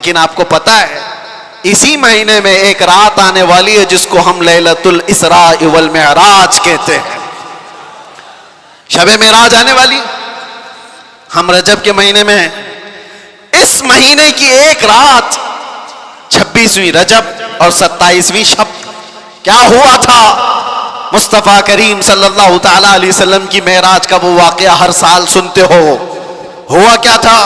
لیکن آپ کو پتا ہے اسی مہینے میں ایک رات آنے والی ہے جس کو ہم لیلۃ الاسراء والمعراج کہتے ہیں. شب معراج آنے والی. ہم رجب کے مہینے میں ہیں. اس مہینے کی ایک رات 26ویں رجب اور 27ویں شب کیا ہوا تھا؟ مصطفیٰ کریم صلی اللہ تعالی علیہ وسلم کی معراج کا وہ واقعہ ہر سال سنتے ہو. ہوا کیا تھا؟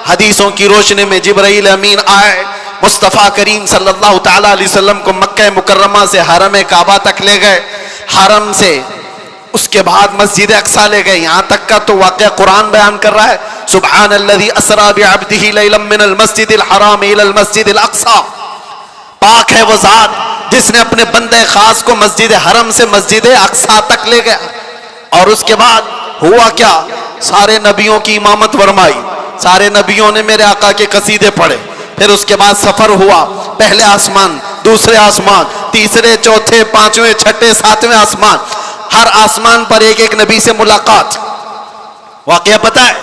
حدیثوں کی روشنی میں جبرائیل امین آئے, مصطفیٰ کریم صلی اللہ تعالی علیہ وسلم کو مکہ مکرمہ سے حرم کعبہ تک لے گئے, حرم سے اس کے بعد مسجد اقصی لے گئے. یہاں تک کا تو واقعہ قرآن بیان کر رہا ہے, سبحان الذی اسری بعبدہ لیلا من المسجد الحرام الی المسجد الاقصی. پاک ہے وہ ذات جس نے اپنے بندے خاص کو مسجد حرم سے مسجد اقصی تک لے گیا. اور اس کے بعد ہوا کیا؟ سارے نبیوں کی امامت فرمائی, سارے نبیوں نے میرے آقا کے قصیدے پڑھے. پھر اس کے بعد سفر ہوا, پہلے آسمان, دوسرے آسمان, تیسرے, چوتھے, پانچویں, چھٹے, ساتویں آسمان. ہر آسمان پر ایک ایک نبی سے ملاقات. واقعہ پتہ ہے؟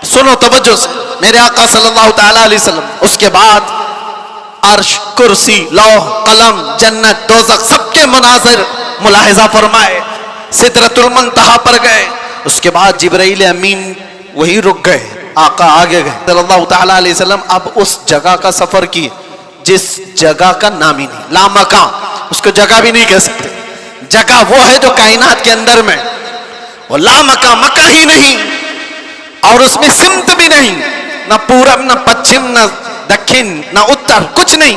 سنو توجہ سے, میرے آقا صلی اللہ تعالی علیہ وسلم اس کے بعد عرش, کرسی, لوح, قلم, جنت, دوزخ سب کے مناظر ملاحظہ فرمائے. سدرۃ المنتہا پر گئے. اس کے بعد جبرائیل امین وہی رک گئے, آقا آگے گئے صلی اللہ تعالی علیہ وسلم. اب اس جگہ کا سفر کی جس جگہ کا نام ہی نہیں, لامکان, اس کو جگہ بھی نہیں کہہ سکتے. جگہ وہ ہے جو کائنات کے اندر میں, وہ لامکان, مکہ ہی نہیں, اور اس میں سمت بھی نہیں, نہ پورب, نہ پچھم, نہ دکھن, نہ اتر, کچھ نہیں.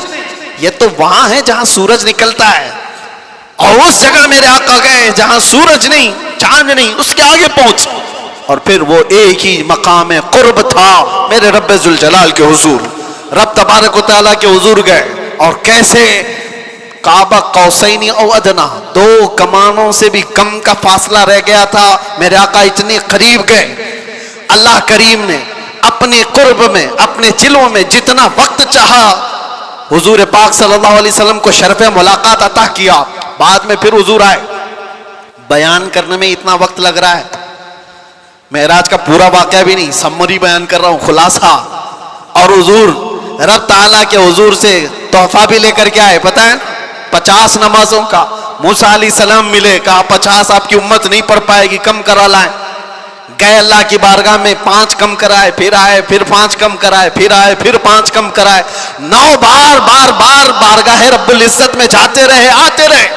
یہ تو وہاں ہے جہاں سورج نکلتا ہے, اور اس جگہ میرے آقا گئے جہاں سورج نہیں, چاند نہیں, اس کے آگے پہنچ. اور پھر وہ ایک ہی مقام قرب تھا میرے رب ذوالجلال کے حضور. رب تبارک و تعالیٰ کے حضور گئے, اور کیسے؟ کعبہ قوسین او ادنا, دو کمانوں سے بھی کم کا فاصلہ رہ گیا تھا. میرے آقا اتنے قریب گئے. اللہ کریم نے اپنے قرب میں, اپنے جلووں میں جتنا وقت چاہا حضور پاک صلی اللہ علیہ وسلم کو شرف ملاقات عطا کیا. بعد میں پھر حضور آئے. بیان کرنے میں اتنا وقت لگ رہا ہے, معراج کا پورا واقعہ بھی نہیں, سمری بیان کر رہا ہوں, خلاصہ. اور حضور رب تعالیٰ کے حضور سے تحفہ بھی لے کر کے آئے, پتہ ہے 50 نمازوں کا. موسیٰ علیہ السلام ملے, کہا 50 آپ کی امت نہیں پڑھ پائے گی, کم کرا لائیں. گئے اللہ کی بارگاہ میں, 5 کم کرائے, پھر آئے, پھر 5 کم کرائے, پھر آئے, پھر 5 کم کرائے. 9 بار بار بار بارگاہ رب العزت میں جاتے رہے, آتے رہے.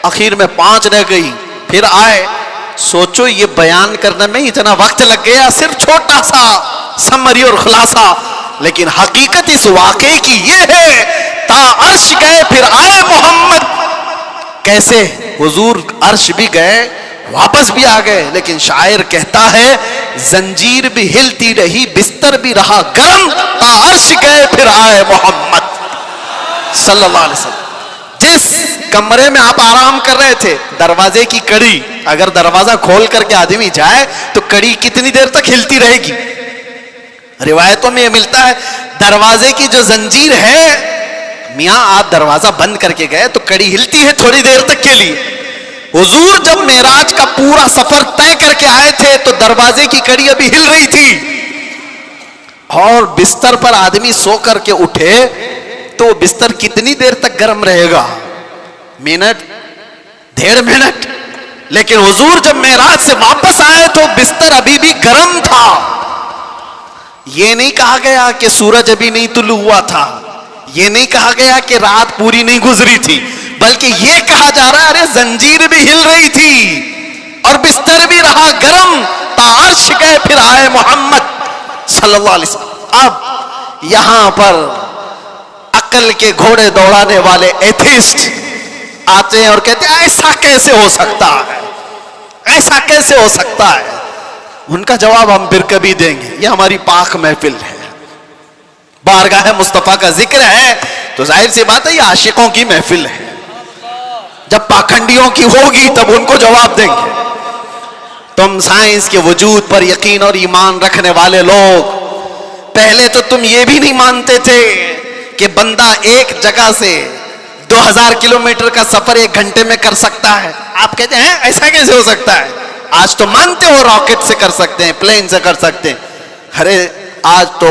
آخر میں 5 رہ گئی, پھر آئے. سوچو یہ بیان کرنے میں اتنا وقت لگ گیا, صرف چھوٹا سا سمری اور خلاصہ. لیکن حقیقت اس واقعے کی یہ ہے, تا عرش گئے پھر آئے محمد. کیسے؟ حضور عرش بھی گئے, واپس بھی آ گئے. لیکن شاعر کہتا ہے زنجیر بھی ہلتی رہی, بستر بھی رہا گرم, تا عرش گئے پھر آئے محمد صلی اللہ علیہ وسلم. جس کمرے میں آپ آرام کر رہے تھے, دروازے کی کڑی, اگر دروازہ کھول کر کے آدمی جائے تو کڑی کتنی دیر تک ہلتی رہے گی؟ روایتوں میں یہ ملتا ہے دروازے کی جو زنجیر ہے, میاں آپ دروازہ بند کر کے گئے تو کڑی ہلتی ہے تھوڑی دیر تک کے لیے. حضور جب معراج کا پورا سفر طے کر کے آئے تھے تو دروازے کی کڑی ابھی ہل رہی تھی, اور بستر پر آدمی سو کر کے اٹھے تو بستر کتنی دیر تک گرم رہے گا؟ Minute, 1.5 minute. لیکن حضور جب معراج سے واپس آئے تو بستر ابھی بھی گرم تھا. یہ نہیں کہا گیا کہ سورج ابھی نہیں طلوع ہوا تھا, یہ نہیں کہا گیا کہ رات پوری نہیں گزری تھی, بلکہ یہ کہا جا رہا ہے ارے زنجیر بھی ہل رہی تھی اور بستر بھی رہا گرم, تا عرش گئے پھر آئے محمد صلی اللہ علیہ وسلم. اب یہاں پر عقل کے گھوڑے دوڑانے والے ایتھیسٹ آتے ہیں اور کہتے ہیں ایسا کیسے ہو سکتا ہے, ایسا کیسے ہو سکتا ہے. ان کا جواب ہم پھر کبھی دیں گے. یہ ہماری پاک محفل ہے, بارگاہ مصطفیٰ کا ذکر ہے, تو ظاہر سی بات ہے یہ عاشقوں کی محفل ہے. جب پاکھنڈیوں کی ہوگی تب ان کو جواب دیں گے. تم سائنس کے وجود پر یقین اور ایمان رکھنے والے لوگ, پہلے تو تم یہ بھی نہیں مانتے تھے کہ بندہ ایک جگہ سے 2000 کلومیٹر کا سفر 1 گھنٹے میں کر سکتا ہے. آپ کہتے ہیں ایسا کیسے ہو سکتا ہے؟ آج تو مانتے ہو راکٹ سے کر سکتے ہیں, پلین سے کر سکتے ہیں. ارے آج تو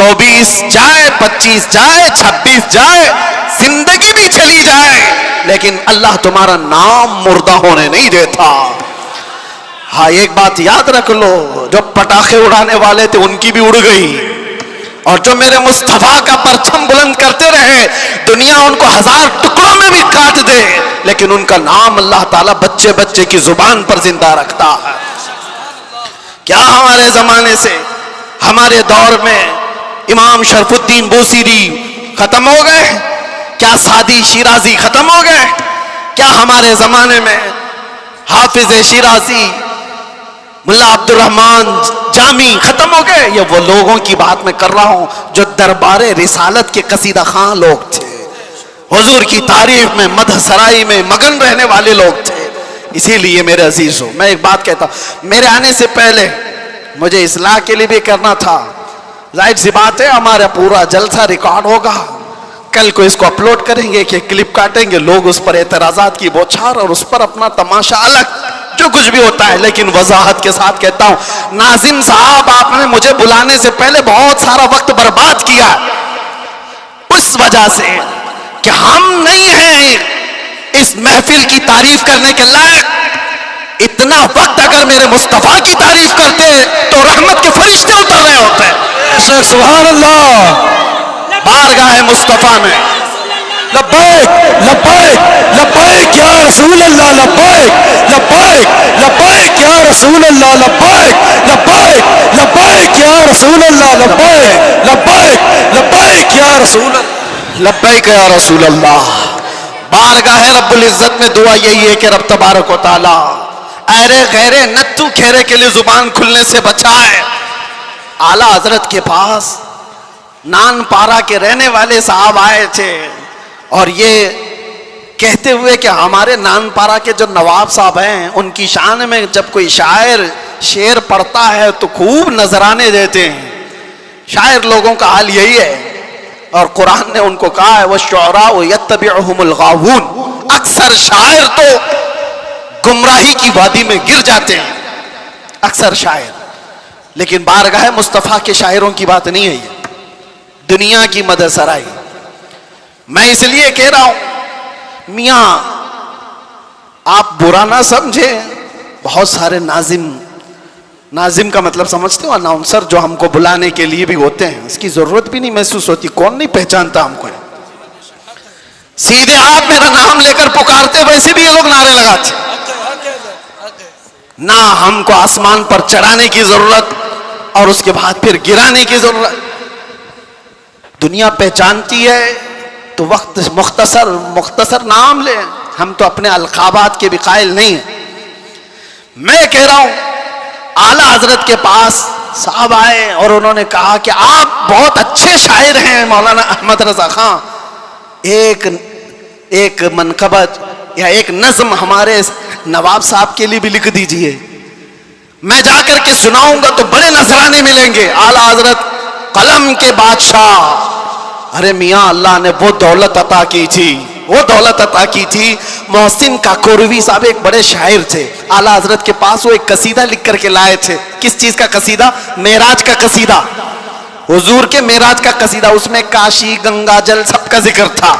24 جائے, 25 جائے, 26 جائے, زندگی بھی چلی جائے, لیکن اللہ تمہارا نام مردہ ہونے نہیں دیتا. ہاں ایک بات یاد رکھ لو, جو پٹاخے اڑانے والے تھے ان کی بھی اڑ گئی, اور جو میرے مصطفیٰ کا پرچم بلند کرتے رہے دنیا ان کو 1000 ٹکڑوں میں بھی کاٹ دے, لیکن ان کا نام اللہ تعالیٰ بچے بچے کی زبان پر زندہ رکھتا ہے. کیا ہمارے زمانے سے, ہمارے دور میں امام شرف الدین بوصیری ختم ہو گئے؟ کیا سعدی شیرازی ختم ہو گئے؟ کیا ہمارے زمانے میں حافظ شیرازی, ملا عبد الرحمن جامی ختم ہو گئے؟ یہ وہ لوگوں کی بات میں کر رہا ہوں جو دربار رسالت کے قصیدہ خواں لوگ تھے, حضور کی تعریف میں, مدح سرائی میں مگن رہنے والے لوگ تھے. اسی لیے میرے عزیزوں میں ایک بات کہتا ہوں, میرے آنے سے پہلے مجھے اصلاح کے لیے بھی کرنا تھا. ظاہر سی بات ہے ہمارا پورا جلسہ ریکارڈ ہوگا, کل کو اس کو اپلوڈ کریں گے کہ کلپ کاٹیں گے, لوگ اس پر اعتراضات کی بوچھار اور اس پر اپنا تماشا الگ جو کچھ بھی ہوتا ہے. لیکن وضاحت کے ساتھ کہتا ہوں, ناظم صاحب آپ نے مجھے بلانے سے پہلے بہت سارا وقت برباد کیا اس وجہ سے کہ ہم نہیں ہیں اس محفل کی تعریف کرنے کے لائق. اتنا وقت اگر میرے مصطفیٰ کی تعریف کرتے تو رحمت کے فرشتے اتر رہے ہوتے. سبحان اللہ. بارگاہ مصطفیٰ میں لبیک لبیک لبیک یا رسول اللہ, لبیک لبیک لبیک یا رسول اللہ, لبیک لبیک لبیک یا رسول اللہ, لبیک لبیک لبیک یا رسول اللہ, لبیک یا رسول اللہ. بارگاہ رب العزت میں دعا یہی ہے کہ رب تبارک و تعالی ایرے غیرے نتو کھیرے کے لیے زبان کھلنے سے بچائے. اعلیٰ حضرت کے پاس نان پارا کے رہنے والے صاحب آئے تھے اور یہ کہتے ہوئے کہ ہمارے نان پارا کے جو نواب صاحب ہیں ان کی شان میں جب کوئی شاعر شعر پڑھتا ہے تو خوب نذرانے دیتے ہیں. شاعر لوگوں کا حال یہی ہے, اور قرآن نے ان کو کہا ہے وَالشُّعَرَاءُ يَتَّبِعُهُمُ الْغَاوُونَ, اکثر شاعر تو گمراہی کی وادی میں گر جاتے ہیں, اکثر شاعر. لیکن بارگاہ مصطفیٰ کے شاعروں کی بات نہیں ہے یہ, دنیا کی مدح سرائی. میں اس لیے کہہ رہا ہوں میاں آپ برا نہ سمجھے, بہت سارے ناظم کا مطلب سمجھتے ہو, اناؤنسر جو ہم کو بلانے کے لیے بھی ہوتے ہیں, اس کی ضرورت بھی نہیں محسوس ہوتی, کون نہیں پہچانتا ہم کو. سیدھے آپ میرا نام لے کر پکارتے, ویسے بھی یہ لوگ نعرے لگاتے. نہ ہم کو آسمان پر چڑھانے کی ضرورت اور اس کے بعد پھر گرانے کی ضرورت. دنیا پہچانتی ہے تو وقت مختصر نام لیں, ہم تو اپنے القابات کے بھی قائل نہیں ہیں. میں کہہ رہا ہوں اعلیٰ حضرت کے پاس صاحب آئے اور انہوں نے کہا کہ آپ بہت اچھے شاعر ہیں مولانا احمد رضا خان, ایک منقبت یا ایک نظم ہمارے نواب صاحب کے لیے بھی لکھ دیجئے, میں جا کر کے سناؤں گا تو بڑے نذرانے ملیں گے. اعلیٰ حضرت قلم کے بادشاہ, ارے میاں اللہ نے وہ دولت عطا کی تھی, وہ دولت عطا کی تھی. محسن کاکوروی صاحب ایک بڑے شاعر تھے, اعلیٰ حضرت کے پاس وہ ایک قصیدہ لکھ کر کے لائے تھے. کس چیز کا قصیدہ؟ معراج کا قصیدہ, حضور کے معراج کا قصیدہ. اس میں کاشی, گنگا جل سب کا ذکر تھا.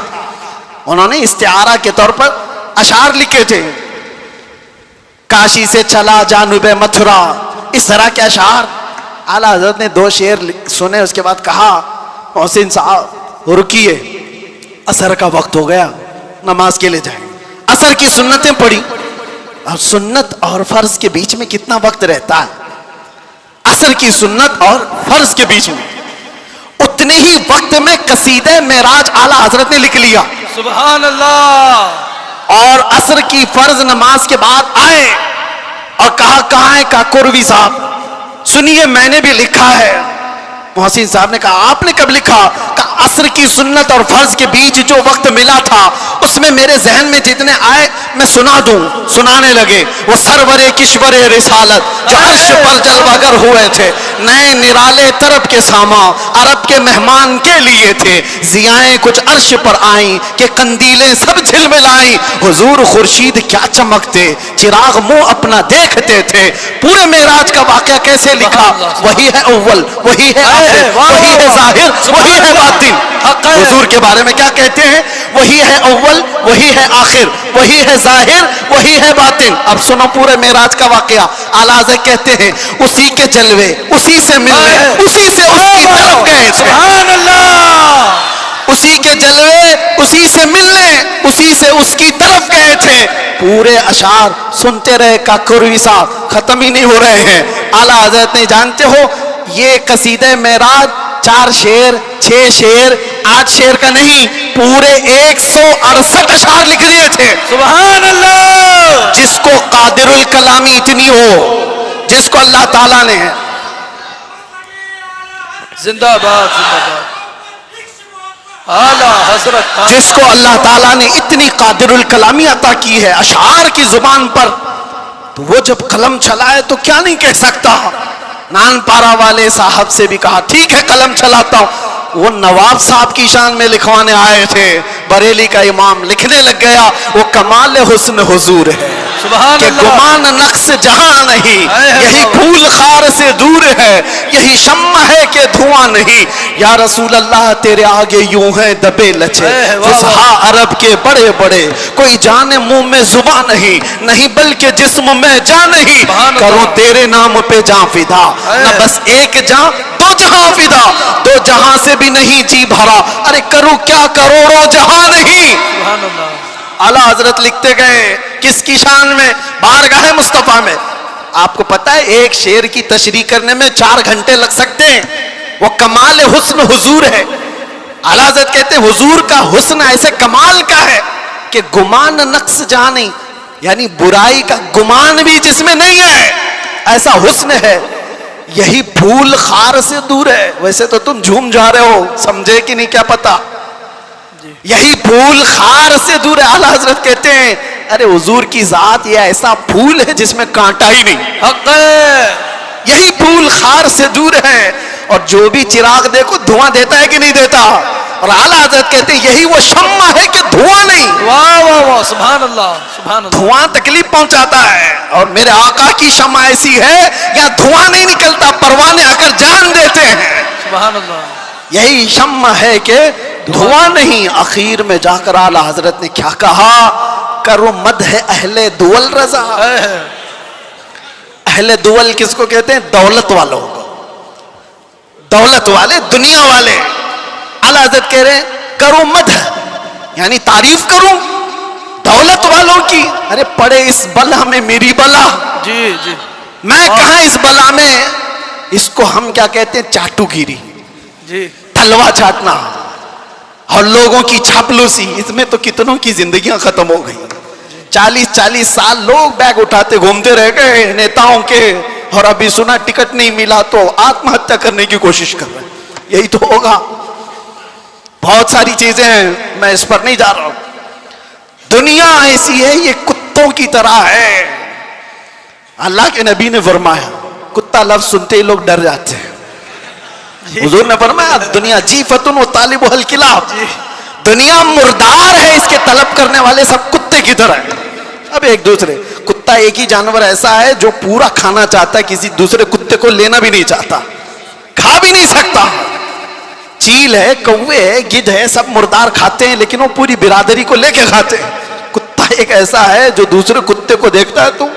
انہوں نے استعارہ کے طور پر اشعار لکھے تھے, کاشی سے چلا جانب متھرا, اس طرح کے اشعار. اعلیٰ حضرت نے 2 شعر سنے, اس کے بعد کہا محسن صاحب رکیے, عصر کا وقت ہو گیا, نماز کے لیے جائیں. عصر کی سنتیں پڑھی, اور سنت اور فرض کے بیچ میں کتنا وقت رہتا ہے؟ عصر کی سنت اور فرض کے بیچ میں اتنے ہی وقت میں قصیدہ معراج اعلیٰ حضرت نے لکھ لیا. سبحان اللہ. اور عصر کی فرض نماز کے بعد آئے اور کہا کہاں ہے کاکوروی صاحب, سنیے میں نے بھی لکھا ہے. محسن صاحب نے کہا آپ نے کب لکھا؟ کہا عصر کی سنت اور فرض کے بیچ جو وقت ملا تھا اس میں میرے ذہن میں جتنے آئے میں سنا دوں. سنانے لگے وہ سرور کشور رسالت جو عرش پر جلوگر ہوئے تھے, نئے نرالے طرب کے ساما عرب کے مہمان کے لیے تھے. ضیائیں کچھ عرش پر آئیں کہ قندیلیں سب جھلملائیں, حضور خورشید کیا چمکتے, چراغ منہ اپنا نہ دیکھتے تھے. پورے معراج کا واقعہ کیسے لکھا؟ وہی ہے اول، وہی ہے آخر، وہی ہے ظاہر، وہی ہے باطن. حضور کے بارے میں کیا کہتے ہیں؟ وہی ہے اول، وہی ہے آخر، وہی ہے ظاہر، وہی ہے باطن. اب سنو پورے معراج کا واقعہ. اعلیٰ حضرت کہتے ہیں اسی کے جلوے، اسی سے ملنے، اسی سے اس کی طرف گئے تھے. سبحان اللہ. اسی کے جلوے، اسی سے ملنے، اسی سے اس کی طرف گئے تھے. پورے اشعار سنتے رہے کاکروی صاحب، ختم ہی نہیں ہو رہے ہیں. اعلیٰ حضرت نے جانتے ہو یہ قصیدہ معراج 4 شعر 6 شعر 8 شعر کا نہیں، پورے 168 اشعار لکھ دیے تھے. سبحان اللہ. جس کو قادر الکلامی اتنی ہو، جس کو اللہ تعالیٰ نے زندہ باد زندہ باد اعلیٰ حضرت، جس کو اللہ تعالیٰ نے اتنی قادر الکلامی عطا کی ہے اشعار کی زبان پر، تو وہ جب قلم چلائے تو کیا نہیں کہہ سکتا. نان پارا والے صاحب سے بھی کہا ٹھیک ہے قلم چلاتا ہوں. وہ نواب صاحب کی شان میں لکھوانے آئے تھے، بریلی کا امام لکھنے لگ گیا وہ کمال حسن حضور ہے سبحان کہ اللہ. گمان نقص جہاں نہیں، یہی پھول خار سے دور ہے، یہی شمع ہے کہ دھواں نہیں. یا رسول اللہ تیرے آگے یوں ہیں دبے لچے فصحا عرب کے بڑے بڑے، کوئی جانے منہ میں زباں نہیں، نہیں بلکہ جسم میں جان نہیں. کروں تیرے نام پہ جاں فدا، نہ بس ایک جاں دو جہاں فدا، دو جہاں سے بھی نہیں جی بھرا، ارے کروں کیا کروڑوں جہاں نہیں. سبحان اللہ. اعلیٰ حضرت لکھتے گئے کس کی شان میں؟ بارگاہ مصطفیٰ میں. آپ کو پتا ہے ایک شعر کی تشریح کرنے میں 4 گھنٹے لگ سکتے ہیں. وہ کمال حسن حضور ہے. اعلیٰ حضرت کہتے ہیں حضور کا حسن ایسے کمال کا ہے کہ گمان نقص جہاں نہیں، یعنی برائی کا گمان بھی جس میں نہیں ہے، ایسا حسن ہے. یہی پھول خار سے دور ہے. ویسے تو تم جھوم جا رہے ہو، سمجھے کہ نہیں کیا پتا. یہی پھول خار سے دور ہے. اعلیٰ حضرت کہتے ہیں ارے حضور کی ذات یہ ایسا پھول ہے جس میں کانٹا ہی نہیں. حق ہے. یہی پھول خار سے دور ہے. اور جو بھی چراغ دیکھو دھواں دیتا ہے کہ نہیں دیتا. اور اعلیٰ حضرت کہتے ہیں یہی وہ شمع ہے کہ دھواں نہیں. واہ واہ واہ سبحان اللہ سبحان اللہ. دھواں تکلیف پہنچاتا ہے اور میرے آقا کی شمع ایسی ہے یا دھواں نہیں نکلتا، پروانے آ کر جان دیتے ہیں. سبحان اللہ. یہی شمع ہے کہ دھواں نہیں. اخیر میں جا کر اعلیٰ حضرت نے کیا کہا؟ کرو مد ہے اہل دول رضا. اہل دول کس کو کہتے ہیں؟ دولت والوں کو، دولت والے، دنیا والے. اعلیٰ حضرت کہہ رہے ہیں کرو مد، یعنی تعریف کروں دولت والوں کی. ارے پڑے اس بلا میں میری بلا، جی جی. میں کہاں اس بلا میں. اس کو ہم کیا کہتے ہیں؟ چاٹو گیری، جی. تلوا چاٹنا اور لوگوں کی چاپلوسی. اس میں تو کتنوں کی زندگیاں ختم ہو گئی. 40 سال لوگ بیگ اٹھاتے گھومتے رہ گئے نیتاؤں کے، اور ابھی سنا ٹکٹ نہیں ملا تو آتم ہتیا کرنے کی کوشش کر رہے ہیں. یہی تو ہوگا. بہت ساری چیزیں ہیں، میں اس پر نہیں جا رہا ہوں. دنیا ایسی ہے یہ کتوں کی طرح ہے. اللہ کے نبی نے فرمایا کتا لفظ سنتے ہی لوگ ڈر جاتے ہیں. حضور نے فرمایا دنیا جیفتن و طالب الکلاب، دنیا مردار ہے، اس کے طلب کرنے والے سب کتے کی طرح ہیں. اب ایک دوسرے، کتا ایک ہی جانور ایسا ہے جو پورا کھانا چاہتا ہے، کسی دوسرے کتے کو لینا بھی نہیں چاہتا، کھا بھی نہیں سکتا. چیل ہے، کوے ہے، گدھ ہے، سب مردار کھاتے ہیں لیکن وہ پوری برادری کو لے کے کھاتے ہیں. کتا ایک ایسا ہے جو دوسرے کتے کو دیکھتا ہے تو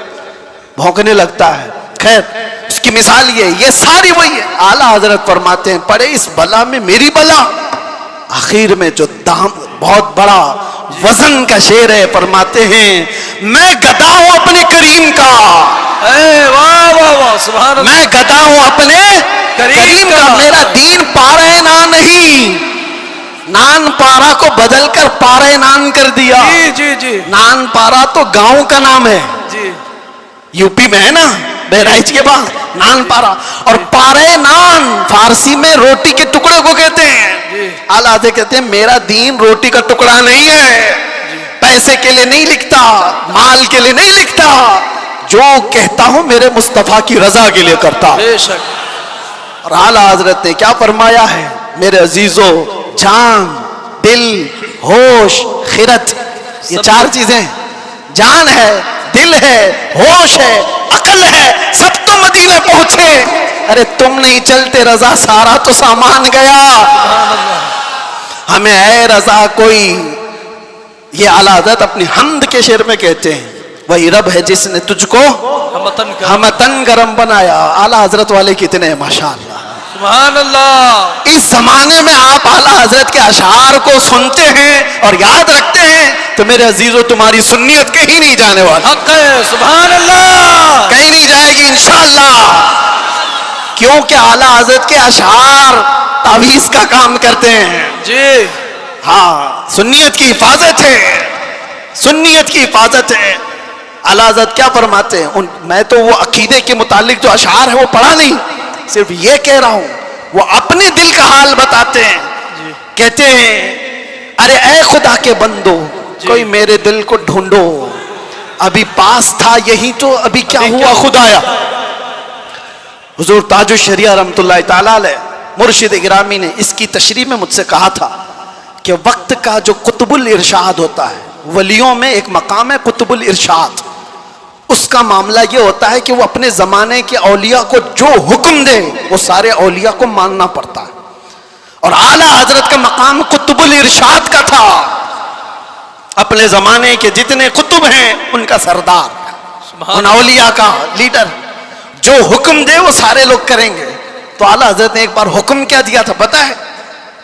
بھونکنے لگتا ہے. خیر اس کی مثال یہ ساری وہی ہے. اعلیٰ حضرت فرماتے ہیں پڑے اس بلا میں میری بلا. آخر میں جو دام بہت بڑا وزن کا شعر ہے، فرماتے ہیں میں گدا ہوں اپنے کریم کا. واہ واہ واہ سبحان اللہ. میں گدا ہوں اپنے کریم کا. میرا دین پارے نان نہیں، نان پارا کو بدل کر پارے نان کر دیا. جی جی جی. نان پارا تو گاؤں کا نام ہے، جی. یو پی میں ہے نا، بہرائچ کے بعد نان پارا. اور پارے نان فارسی میں روٹی کے ٹکڑے کو کہتے ہیں. اعلیٰ حضرت کہتے ہیں میرا دین روٹی کا ٹکڑا نہیں ہے، پیسے کے لیے نہیں لکھتا، مال کے لیے نہیں لکھتا. جو کہتا ہوں میرے مصطفیٰ کی رضا کے لیے کرتا. بے شک. اور اعلیٰ حضرت نے کیا فرمایا ہے میرے عزیزو؟ جان، دل، ہوش، خرد، یہ 4 چیزیں. جان ہے، دل ہے، ہوش ہے، عقل ہے، سب تو مدینے پہنچے. ارے تم نہیں چلتے رضا سارا تو سامان گیا. ہمیں اے رضا کوئی، یہ اعلیٰ حضرت اپنی حمد کے شعر میں کہتے ہیں وہی رب ہے جس نے تجھ کو ہمتن گرم بنایا. اعلیٰ حضرت والے کتنے ہیں ماشاءاللہ. سبحان اللہ. اس زمانے میں آپ اعلیٰ حضرت کے اشعار کو سنتے ہیں اور یاد رکھتے ہیں تو میرے عزیزو تمہاری سنیت کہیں نہیں جانے والی. حق ہے. سبحان اللہ. کہیں نہیں جائے گی انشاءاللہ، کیونکہ اعلیٰ حضرت کے اشعار تعویذ کا کام کرتے ہیں. جی ہاں، سنیت کی حفاظت ہے، سنیت کی حفاظت ہے. اعلیٰ حضرت کیا فرماتے ہیں؟ میں تو وہ عقیدے کے متعلق جو اشعار ہے وہ پڑھا نہیں، صرف یہ کہہ رہا ہوں وہ اپنے دل کا حال بتاتے ہیں. کہتے ہیں ارے اے خدا کے بندو کوئی میرے دل کو ڈھونڈو، ابھی پاس تھا یہی تو ابھی کیا ہوا خدایا. حضور تاج الشریعہ رحمۃ اللہ تعالیٰ علیہ مرشد گرامی نے اس کی تشریح میں مجھ سے کہا تھا کہ وقت کا جو قطب الارشاد ہوتا ہے، ولیوں میں ایک مقام ہے قطب الارشاد، اس کا معاملہ یہ ہوتا ہے کہ وہ اپنے زمانے کے اولیاء کو جو حکم دے وہ سارے اولیاء کو ماننا پڑتا ہے. اور اعلیٰ حضرت کا مقام قطب الارشاد کا تھا، اپنے زمانے کے جتنے قطب ہیں ان کا سردار، ان اولیاء کا لیڈر، جو حکم دے وہ سارے لوگ کریں گے. تو اعلیٰ حضرت نے ایک بار حکم کیا دیا تھا پتہ ہے؟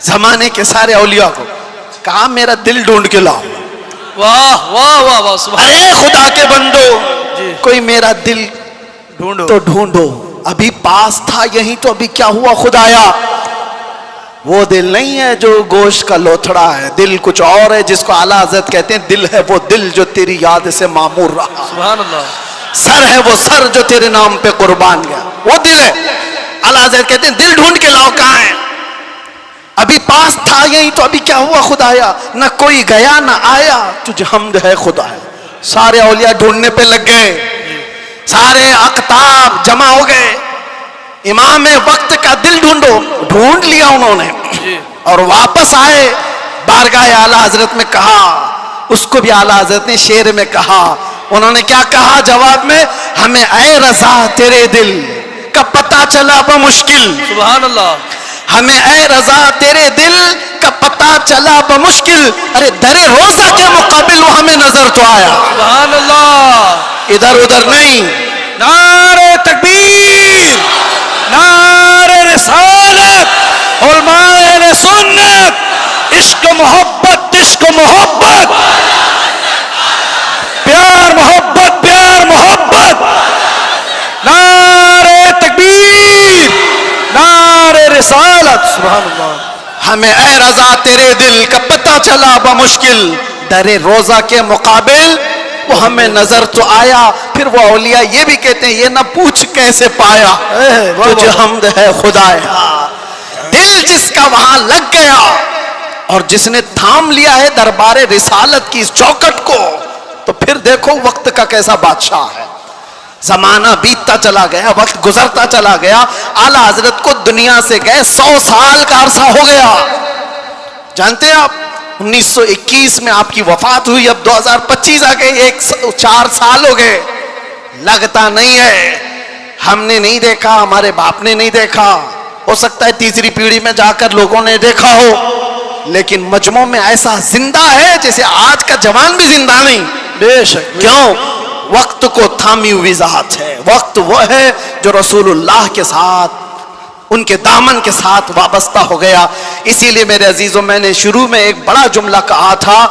زمانے کے سارے اولیاء کو کہا میرا دل ڈھونڈ کے لاؤ. واہ واہ واہ واہ. سبحان ارے خدا کے بندو جی. کوئی میرا دل ڈھونڈو تو ڈھونڈو، ابھی پاس تھا یہی تو ابھی کیا ہوا خدایا. وہ دل نہیں ہے جو گوشت کا لوتھڑا ہے، دل کچھ اور ہے جس کو اعلیٰ حضرت کہتے ہیں دل ہے وہ دل جو تیری یاد سے معمور رہا. سبحان اللہ. سر ہے وہ سر جو تیرے نام پہ قربان گیا، وہ دل ہے. اعلیٰ حضرت کہتے ہیں دل ڈھونڈ کے لاؤ کہاں ہے؟ ابھی پاس تھا یہی تو ابھی کیا ہوا خدایا، نہ کوئی گیا نہ آیا تجھے حمد ہے خدایا. سارے اولیاء ڈھونڈنے پہ لگ گئے، سارے اقطاب جمع ہو گئے. امام وقت کا دل ڈھونڈو، ڈھونڈ لیا انہوں نے اور واپس آئے بارگاہ اعلیٰ حضرت میں. کہا اس کو بھی اعلیٰ حضرت نے شعر میں کہا. انہوں نے کیا کہا جواب میں؟ ہمیں اے رضا تیرے دل کا پتہ چلا بمشکل. سبحان اللہ. ہمیں اے رضا تیرے دل کا پتہ چلا بمشکل. ارے در روزہ کے مقابل وہ ہمیں نظر تو آیا. سبحان اللہ. ادھر ادھر نہیں. نعرہ تکبیر، نعرہ رسالت، علماء اہل سنت، عشق محبت، عشق محبت، پیار محبت، پیار محبت. نعرہ تکبیر، نعرہ رسالت. سبحان اللہ. ہمیں اے رضا تیرے دل کا پتہ چلا بمشکل، در روزہ کے مقابل وہ ہمیں نظر تو آیا. پھر وہ اولیاء یہ بھی کہتے ہیں یہ نہ پوچھ کیسے پایا تجھے حمد ہے خدایا. دل جس کا وہاں لگ گیا اور جس نے تھام لیا ہے دربار رسالت کی اس چوکٹ کو، تو پھر دیکھو وقت کا کیسا بادشاہ ہے. زمانہ بیتتا چلا گیا، وقت گزرتا چلا گیا. اعلیٰ حضرت کو دنیا سے گئے 100 سال کا عرصہ ہو گیا. جانتے ہیں آپ 1921 میں آپ کی وفات ہوئی، اب 2025 آ گئے، 4 سال ہو گئے. لگتا نہیں ہے، ہم نے نہیں دیکھا، ہمارے باپ نے نہیں دیکھا، ہو سکتا ہے تیسری پیڑھی میں جا کر لوگوں نے دیکھا ہو، لیکن مجموع میں ایسا زندہ ہے جیسے آج کا جوان بھی زندہ نہیں. بے شک. کیوں؟ وقت کو تھامی ہوئی ذات ہے. وقت وہ ہے جو رسول اللہ کے ساتھ، ان کے دامن کے ساتھ وابستہ ہو گیا. اسی لیے میرے عزیزوں میں نے شروع میں ایک بڑا جملہ کہا تھا،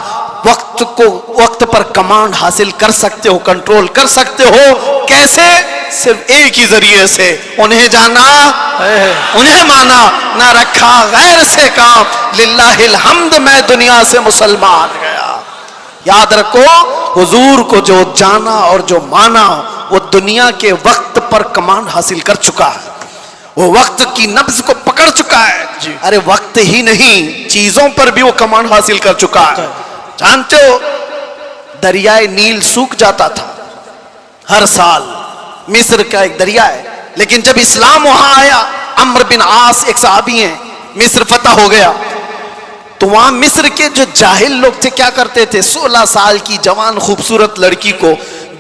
وقت پر کمانڈ حاصل کر سکتے ہو، کنٹرول کر سکتے ہو. کیسے؟ صرف ایک ہی ذریعے سے، انہیں جانا، انہیں مانا، نہ رکھا غیر سے کام. للہ الحمد میں دنیا سے مسلمان گیا. یاد رکھو حضور کو جو جانا اور جو مانا وہ دنیا کے وقت پر کمانڈ حاصل کر چکا ہے، وہ وقت کی نبض کو پکڑ چکا ہے. ارے وقت ہی نہیں، چیزوں پر بھی وہ کمانڈ حاصل کر چکا ہے. جانتے ہو دریائے نیل سوکھ جاتا تھا ہر سال، مصر کا ایک دریا ہے، لیکن جب اسلام وہاں آیا، عمرو بن عاص ایک صحابی ہیں، مصر فتح ہو گیا، تو وہاں مصر کے جو جاہل لوگ تھے کیا کرتے تھے؟ 16 سال کی جوان خوبصورت لڑکی کو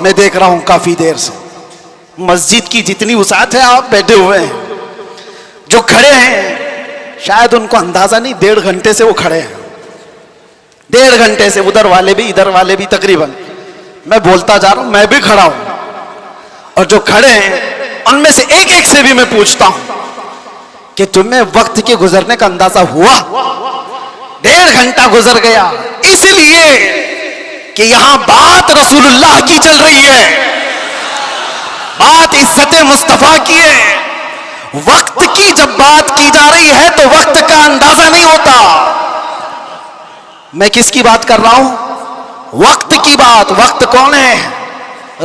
میں دیکھ رہا ہوں کافی دیر سے مسجد کی جتنی وسعت ہے آپ بیٹھے ہوئے ہیں، جو کھڑے ہیں شاید ان کو اندازہ نہیں 1.5 گھنٹے سے وہ کھڑے ہیں، 1.5 گھنٹے سے، ادھر والے بھی ادھر والے بھی تقریباً، میں بولتا جا رہا ہوں، میں بھی کھڑا ہوں، اور جو کھڑے ہیں ان میں سے ایک ایک سے بھی میں پوچھتا ہوں کہ تمہیں وقت کے گزرنے کا اندازہ ہوا؟ 1.5 گھنٹہ گزر گیا، اس لیے کہ یہاں بات رسول اللہ کی چل رہی ہے، بات عزت مصطفیٰ کی ہے۔ وقت کی جب بات کی جا رہی ہے تو وقت کا اندازہ نہیں ہوتا۔ میں کس کی بات کر رہا ہوں؟ وقت کی بات۔ وقت کون ہے؟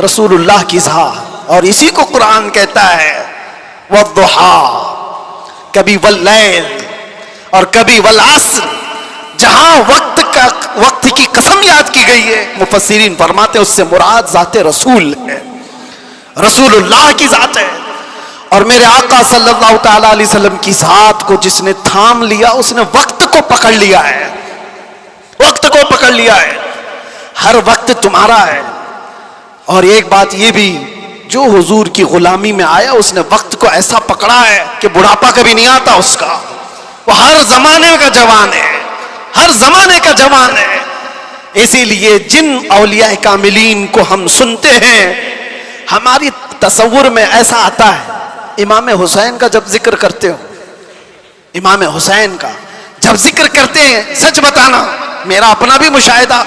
رسول اللہ کی ذات، اور اسی کو قرآن کہتا ہے والضحیٰ، کبھی واللیل اور کبھی والعصر، جہاں وقت کی قسم یاد کی گئی ہے، مفسرین فرماتے ہیں اس سے مراد ذات رسول ہے، رسول اللہ کی ذات ہے۔ اور میرے آقا صلی اللہ تعالی علیہ وسلم کی ذات کو جس نے تھام لیا اس نے وقت کو پکڑ لیا ہے، وقت کو پکڑ لیا ہے، ہر وقت تمہارا ہے۔ اور ایک بات یہ بھی، جو حضور کی غلامی میں آیا اس نے وقت کو ایسا پکڑا ہے کہ بڑھاپا کبھی نہیں آتا اس کا، وہ ہر زمانے کا جوان ہے، ہر زمانے کا جوان ہے۔ اسی لیے جن اولیاء کاملین کو ہم سنتے ہیں ہماری تصور میں ایسا آتا ہے، امام حسین کا جب ذکر کرتے ہو، امام حسین کا جب ذکر کرتے ہیں، سچ بتانا میرا اپنا بھی مشاہدہ،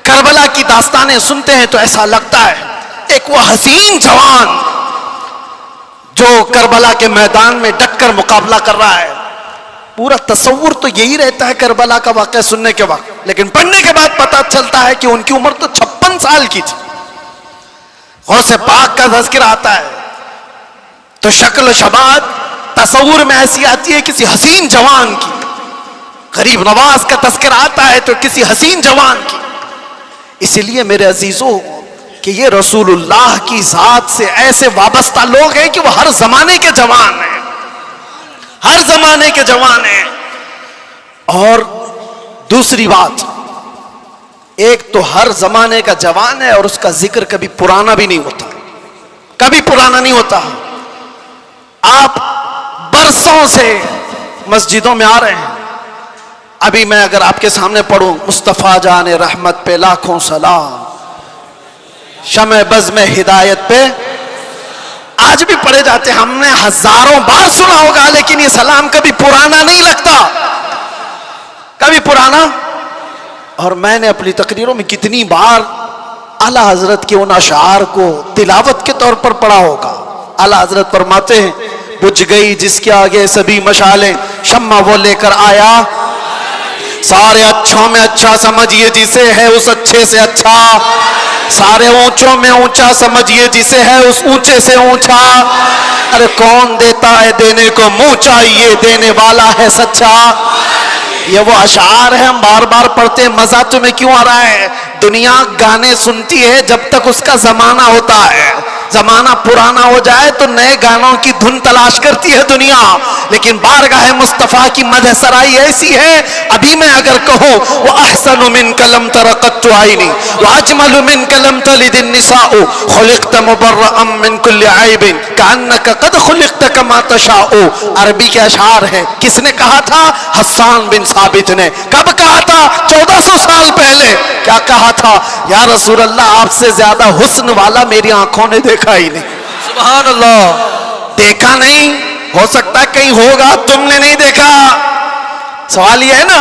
کربلا کی داستانیں سنتے ہیں تو ایسا لگتا ہے ایک وہ حسین جوان جو کربلا کے میدان میں ڈٹ کر مقابلہ کر رہا ہے، پورا تصور تو یہی رہتا ہے کربلا کا واقعہ سننے کے وقت، لیکن پڑھنے کے بعد پتہ چلتا ہے کہ ان کی عمر تو 56 سال کی تھی۔ غوث پاک کا تذکرہ آتا ہے تو شکل و شباب تصور میں ایسی آتی ہے کسی حسین جوان کی، غریب نواز کا تذکرہ آتا ہے تو کسی حسین جوان کی۔ اس لیے میرے عزیزوں کہ یہ رسول اللہ کی ذات سے ایسے وابستہ لوگ ہیں کہ وہ ہر زمانے کے جوان ہیں، ہر زمانے کے جوان ہیں۔ اور دوسری بات، ایک تو ہر زمانے کا جوان ہے اور اس کا ذکر کبھی پرانا بھی نہیں ہوتا، کبھی پرانا نہیں ہوتا۔ آپ برسوں سے مسجدوں میں آ رہے ہیں، ابھی میں اگر آپ کے سامنے پڑھوں مصطفیٰ جان رحمت پہ لاکھوں سلام، شمع بزم ہدایت پہ، آج بھی پڑھے جاتے ہیں، ہم نے ہزاروں بار سنا ہوگا، لیکن یہ سلام کبھی پرانا نہیں لگتا، کبھی پرانا۔ اور میں نے اپنی تقریروں میں کتنی بار اعلیٰ حضرت کے ان اشعار کو تلاوت کے طور پر پڑھا ہوگا۔ اعلیٰ حضرت فرماتے ہیں بجھ گئی جس کے آگے سبھی مشالیں، شمع وہ لے کر آیا، سارے اچھوں میں اچھا سمجھیے جسے ہے اس اچھے سے اچھا، سارے اونچوں میں اونچا سمجھیے جسے ہے اس اونچے سے اونچا، ارے کون دیتا ہے دینے کو منہ چاہیے، دینے والا ہے سچا۔ یہ وہ اشعار ہیں، ہم بار بار پڑھتے ہیں، مزہ تمہیں کیوں آ رہا ہے؟ دنیا گانے سنتی ہے جب تک اس کا زمانہ ہوتا ہے، زمانہ پرانا ہو جائے تو نئے گانوں کی دھن تلاش کرتی ہے دنیا، لیکن بارگاہ مصطفیٰ کی مدح سرائی ایسی ہے، ابھی میں اگر کہوں وَأَحْسَنُ مِنْكَ لَمْ تَرَ قَطُّ عَيْنِي وَأَجْمَلُ مِنْكَ لَمْ تَلِدِ النِّسَاءُ خُلِقْتَ مُبَرَّأً مِنْ كُلِّ عَيْبٍ كَأَنَّكَ قَدْ خُلِقْتَ كَمَا تَشَاءُ۔ عربی کے اشعار ہیں، کس نے کہا تھا؟ حسان بن ثابت نے۔ کب کہا تھا؟ 1400 سال پہلے۔ کیا کہا تھا؟ یا رسول اللہ آپ سے زیادہ حسن والا میری آنکھوں نے دیکھا ہی نہیں۔ سبحان اللہ۔ دیکھا نہیں، ہو سکتا ہے کہیں ہوگا، تم نے نہیں دیکھا۔ سوال یہ ہے نا،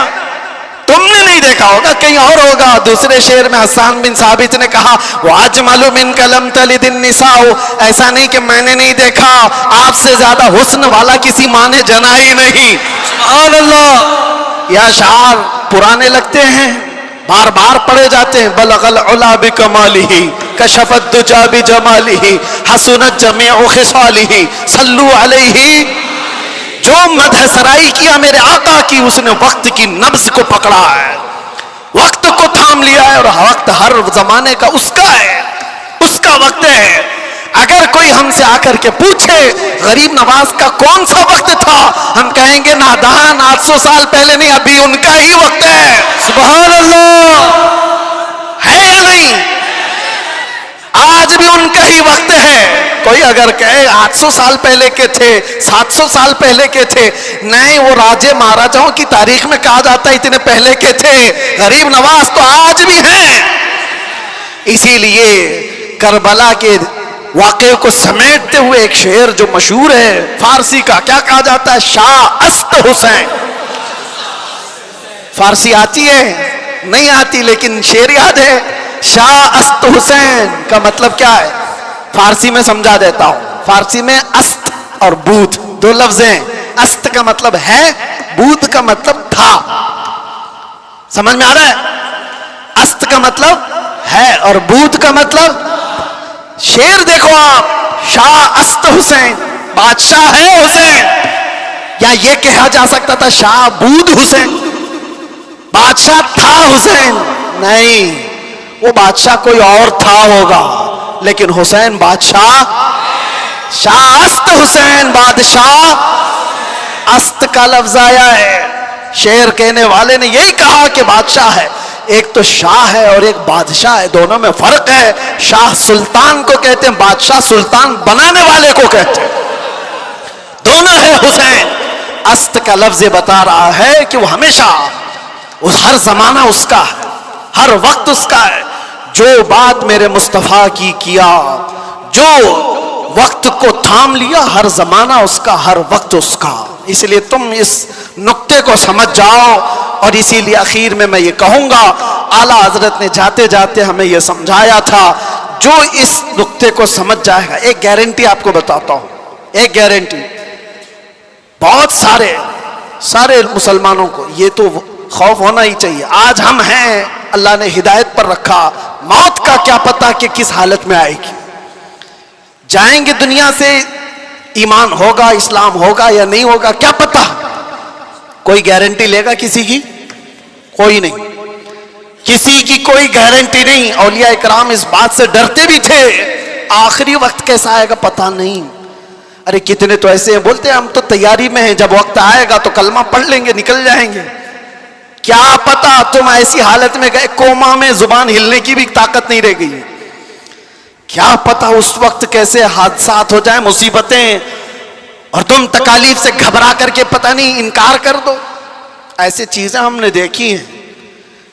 تم نے نہیں دیکھا ہوگا، کہیں اور ہوگا۔ دوسرے شعر میں حسان بن ثابت نے کہا وَأَجْمَلُ مِنْكَ لَمْ تَلِدِ النِّسَاءُ، ایسا نہیں کہ میں نے نہیں دیکھا، آپ سے زیادہ حسن والا کسی ماں نے جنا ہی نہیں۔ سبحان اللہ۔ یہ اشعار پرانے لگتے ہیں، بار بار پڑھے جاتے ہیں۔ بلغ العلا بکمالہ کشف الدجا بجمالہ حسنت جمیع خصالہ صلو علیہ۔ جو مدح سرائی کیا میرے آقا کی، اس نے وقت کی نبض کو پکڑا ہے، وقت کو تھام لیا ہے، اور وقت ہر زمانے کا اس کا ہے، اس کا وقت ہے۔ اگر کوئی ہم سے آ کر کے پوچھے غریب نواز کا کون سا وقت تھا، ہم کہیں گے نادان 800 سال پہلے نہیں، ابھی ان کا ہی وقت ہے۔ سبحان اللہ۔ ہے یا نہیں؟ کوئی اگر کہے 800 سال پہلے کے تھے، 700 سال پہلے کے تھے، نہیں، وہ راجے مہاراجاؤں کی تاریخ میں کہا جاتا ہے اتنے پہلے کے تھے، غریب نواز تو آج بھی ہیں۔ اسی لیے کربلا کے واقعے کو سمیٹتے ہوئے ایک شعر جو مشہور ہے فارسی کا، کیا کہا جاتا ہے؟ شاہ است حسین۔ فارسی آتی ہے؟ نہیں آتی، لیکن شعر یاد ہے۔ شاہ است حسین کا مطلب کیا ہے؟ فارسی میں سمجھا دیتا ہوں۔ فارسی میں است اور بود دو لفظ ہیں۔ است کا مطلب ہے، بود کا مطلب تھا۔ سمجھ میں آ رہا ہے؟ است کا مطلب ہے اور بود کا مطلب، شعر دیکھو آپ، شاہ است حسین، بادشاہ ہے حسین، یا یہ کہا جا سکتا تھا شاہ بود حسین، بادشاہ تھا حسین؟ نہیں، وہ بادشاہ کوئی اور تھا ہوگا، لیکن حسین بادشاہ، شاہ است حسین بادشاہ۔ است کا لفظ آیا ہے، شعر کہنے والے نے یہی کہا کہ بادشاہ ہے، ایک تو شاہ ہے اور ایک بادشاہ ہے، دونوں میں فرق ہے۔ شاہ سلطان کو کہتے ہیں، بادشاہ سلطان بنانے والے کو کہتے ہیں، دونوں ہے حسین۔ است کا لفظ بتا رہا ہے کہ وہ ہمیشہ، ہر زمانہ اس کا ہے، ہر وقت اس کا ہے۔ جو بات میرے مصطفیٰ کی کیا، جو وقت کو تھام لیا، ہر زمانہ اس کا، ہر وقت اس کا۔ اس لیے تم اس نقطے کو سمجھ جاؤ، اور اسی لیے اخیر میں یہ کہوں گا، اعلیٰ حضرت نے جاتے جاتے ہمیں یہ سمجھایا تھا، جو اس نقطے کو سمجھ جائے گا، ایک گارنٹی آپ کو بتاتا ہوں، ایک گارنٹی، بہت سارے مسلمانوں کو یہ تو خوف ہونا ہی چاہیے۔ آج ہم ہیں، اللہ نے ہدایت پر رکھا، موت کا کیا پتا کہ کس حالت میں آئے گی، جائیں گے دنیا سے، ایمان ہوگا، اسلام ہوگا یا نہیں ہوگا، کیا پتا؟ کوئی گارنٹی لے گا کسی کی؟ کوئی نہیں، کسی کی کوئی گارنٹی نہیں۔ اولیاء اکرام اس بات سے ڈرتے بھی تھے، آخری وقت کیسا آئے گا پتہ نہیں۔ ارے کتنے تو ایسے ہیں بولتے ہیں ہم تو تیاری میں ہیں، جب وقت آئے گا تو کلمہ پڑھ لیں گے، نکل جائیں گے۔ کیا پتا تم ایسی حالت میں گئے، کوما میں زبان ہلنے کی بھی طاقت نہیں رہ گئی، کیا پتا اس وقت کیسے حادثات ہو جائیں، مصیبتیں، اور تم تکالیف سے گھبرا کر کے پتہ نہیں انکار کر دو۔ ایسے چیزیں ہم نے دیکھی ہیں،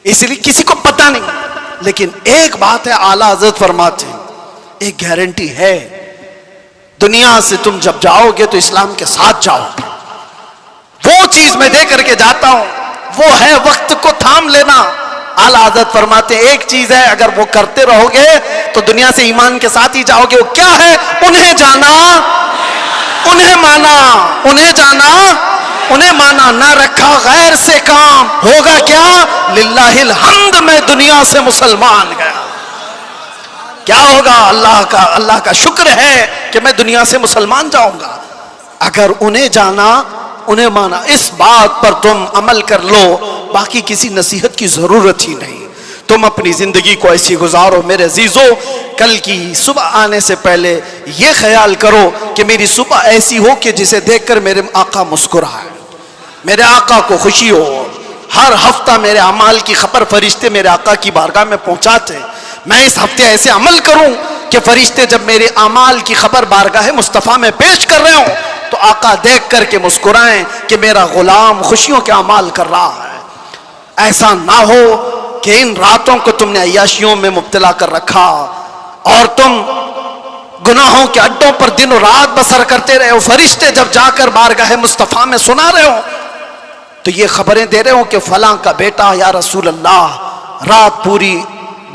اس لیے کسی کو پتہ نہیں۔ لیکن ایک بات ہے، اعلیٰ حضرت فرماتے ہیں، ایک گارنٹی ہے، دنیا سے تم جب جاؤ گے تو اسلام کے ساتھ جاؤ گے۔ وہ چیز میں دے کر کے جاتا ہوں، وہ ہے وقت کو تھام لینا۔ اعلیٰ حضرت فرماتے ہیں ایک چیز ہے، اگر وہ کرتے رہو گے تو دنیا سے ایمان کے ساتھ ہی جاؤ گے۔ وہ کیا ہے؟ انہیں جانا، انہیں مانا، انہیں جانا، انہیں مانا، نہ رکھا غیر سے کام، ہوگا کیا؟ للہ الحمد، میں دنیا سے مسلمان گیا۔ کیا ہوگا؟ اللہ کا شکر ہے کہ میں دنیا سے مسلمان جاؤں گا۔ اگر انہیں جانا، انہیں مانا، اس بات پر تم عمل کر لو، باقی کسی نصیحت کی ضرورت ہی نہیں۔ تم اپنی زندگی کو ایسی گزارو میرے عزیزو، کل کی صبح آنے سے پہلے یہ خیال کرو کہ میری صبح ایسی ہو کہ جسے دیکھ کر میرے آقا مسکرائے، میرے آقا کو خوشی ہو۔ ہر ہفتہ میرے اعمال کی خبر فرشتے میرے آقا کی بارگاہ میں پہنچاتے، میں اس ہفتے ایسے عمل کروں کہ فرشتے جب میرے اعمال کی خبر بارگاہ مصطفیٰ میں پیش کر رہے ہوں تو آقا دیکھ کر کے مسکرائیں کہ میرا غلام خوشیوں کے اعمال کر رہا ہے۔ ایسا نہ ہو کہ ان راتوں کو تم نے عیاشیوں میں مبتلا کر رکھا اور تم گناہوں کے اڈوں پر دن و رات بسر کرتے رہے ہو، فرشتے جب جا کر بارگاہ مصطفیٰ میں سنا رہے ہو تو یہ خبریں دے رہے ہو کہ فلاں کا بیٹا یا رسول اللہ رات پوری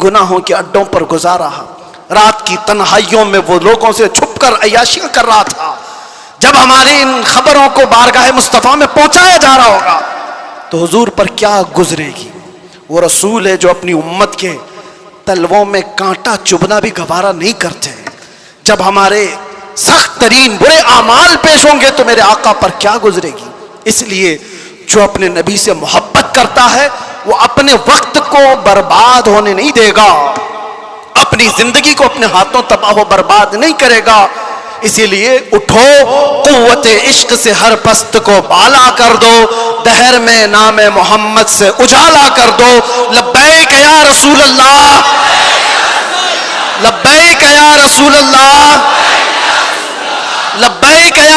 گناہوں کے اڈوں پر گزارا، رات کی تنہائیوں میں وہ لوگوں سے چھپ کر عیاشیاں کر رہا تھا۔ جب ہماری ان خبروں کو بارگاہ مصطفیٰ میں پہنچایا جا رہا ہوگا تو حضور پر کیا گزرے گی؟ وہ رسول ہے جو اپنی امت کے تلووں میں کانٹا چبھنا بھی گوارا نہیں کرتے۔ جب ہمارے سخت ترین برے اعمال پیش ہوں گے تو میرے آقا پر کیا گزرے گی؟ اس لیے جو اپنے نبی سے محبت کرتا ہے وہ اپنے وقت کو برباد ہونے نہیں دے گا، اپنی زندگی کو اپنے ہاتھوں تباہ و برباد نہیں کرے گا۔ اسی لیے اٹھو، قوت عشق سے ہر پست کو بالا کر دو، دہر میں نام محمد سے اجالا کر دو۔ لبیک یا رسول اللہ، لبیک یا رسول اللہ،